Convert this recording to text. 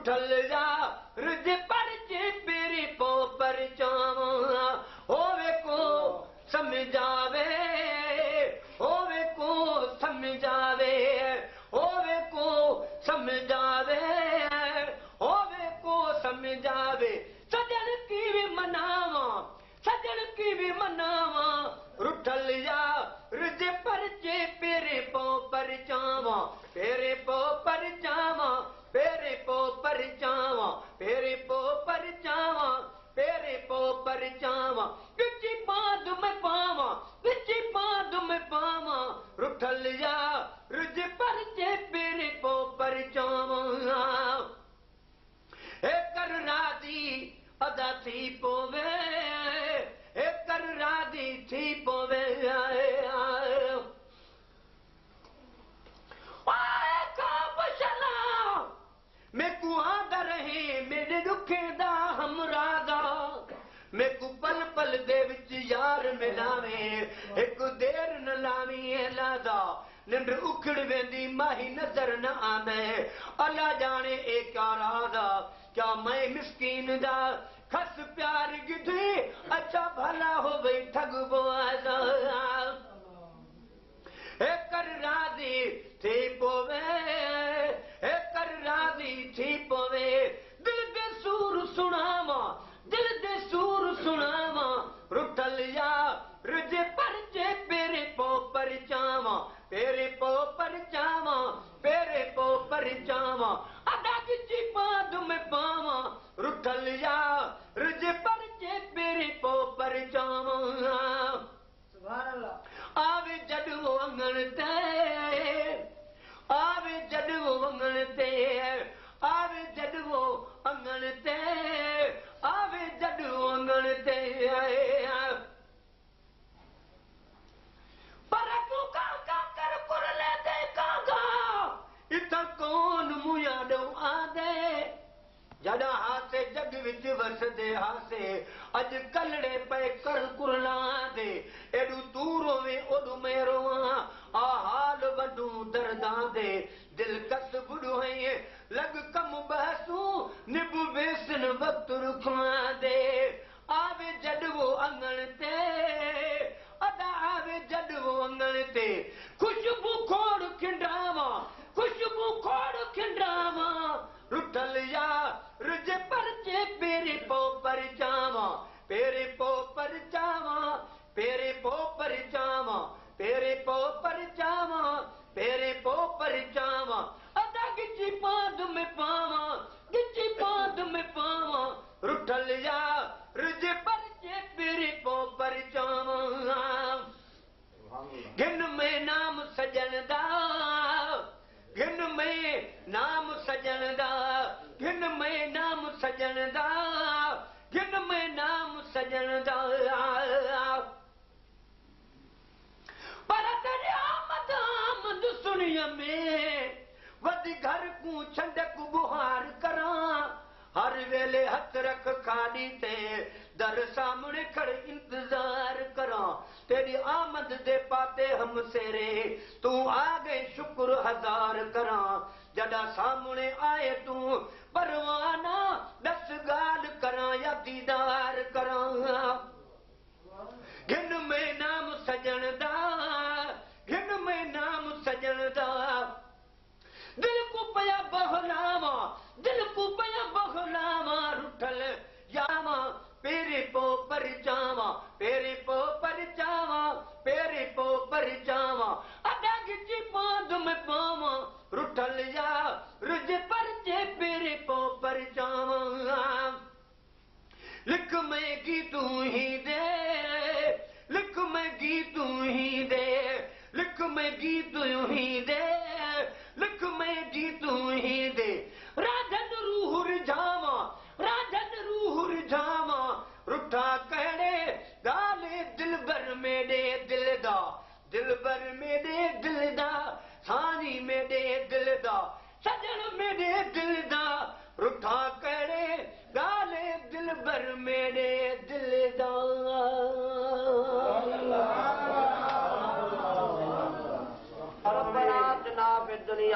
रुठल जा रुज पर जे पेरे पो पर चावा होवे को समझावे होवे को समझावे होवे को समझावे होवे को समझावे सजन की भी मनावा सजन की भी मनावा रुठल जा रुज पर जे पेरे पो पर चावा पेरे पो पर चावा पेरे पो पर चावा पेरे पो पर चावा पेरे पो पर चावा किची पाद में पावा किची पाद में पावा रुठल जा रुज पर जे पेरे पो पर चावा कर राधी अदा थी पोवे कर राधी थी पोवे मैं कुआदा रहे मेरे दुखे दा हमरादा मैं कु पल पल दे विच यार मिलावे एक देर न लावी लादा निंड उखड़ वेंदी माही नजर न आवे अल्लाह जाने ए क्या रादा क्या मैं मिस्कीन दा खस प्यार गिधे अच्छा भला हो गई ठग बोआदा कर राधी थी पोवे कर राधी थी पोवे दिल दे सूर सुनावा दिल दे सूर सुनावा रुठल जा रुज पर जे पेरे पो पर चावा पेरे पो पर चावा पेरे पो पर चावा अदा किची पाद में पावा रुठल जा रुज पर जे पेरे पो पर चावा आवे जडवो अंगण ते आवे जडवो अंगण ते आवे जडवो अंगण ते आवे जडवो अंगण ते पर तू का कर कुरले दे कागा इता कौन मुया दो आदे जड़ा हासे जग विच वसदे हासे अज कलड़े पे कर कुरला दे एडू तू रोवे ओडू मैं रोवा आ हाल वडू दर्दा दे दिल कस बुढ़ो है लग कम बहसू निब बेसन वक्त रुखवा दे आवे जडवो अंगण ते अदा आवे जडवो अंगण ते खुशबू खोड़ खिंडावा खुशबू खोड़ खिंडावा रुठल जा रुज पर जे पेरे पो पर चावा पेरे पो पर चावा पेरे पो पर चावा पेरे पो पर चावा पेरे पो पर चावा अदा गिची पाद में पावा गिची पाद में पावा रुठल जा रुज पर जे पेरे पो पर चावा गिन में नाम सजन दा गिन में नाम सजन दा गिन में नाम सजन दा गिन में नाम सजन दा पर तेरी आमद आमद सुनिया में वदी घर को छंडक बुहार करा हर वेले हथ रख खाड़ी ते दर सामने खड़ इंतजार करा तेरी आमद दे पाते हम सेरे तू आ गए शुक्र हजार करा जदा सामने आए तू परवाना दस गाल करा या दीदार करा घिन में नाम सजन दा घिन में नाम सजन दा दिल को पया बहलावा दिल को पया बहलावा रुठल जावा पेरे पो पर जावा पेरे पो पर जावा पेरे पो पर जावा अदा गिची पाद में पावा रुठल जा रुज पर जे पेरे पो पर जावा लिख मैं की तू ही दे लिख मैं की तू ही दे लिख मैं की तू ही दे लिख मैं की तू ही दे राधन रूह जावा राधन रूह जावा रुठा कहड़े गाले दिल बर मेरे दिल दा दिल बर मेरे दिल दा सानी मेरे दिल दा सजन मेरे दिल दा रुठा कहड़े गाले दिल बर मेरे दिल दा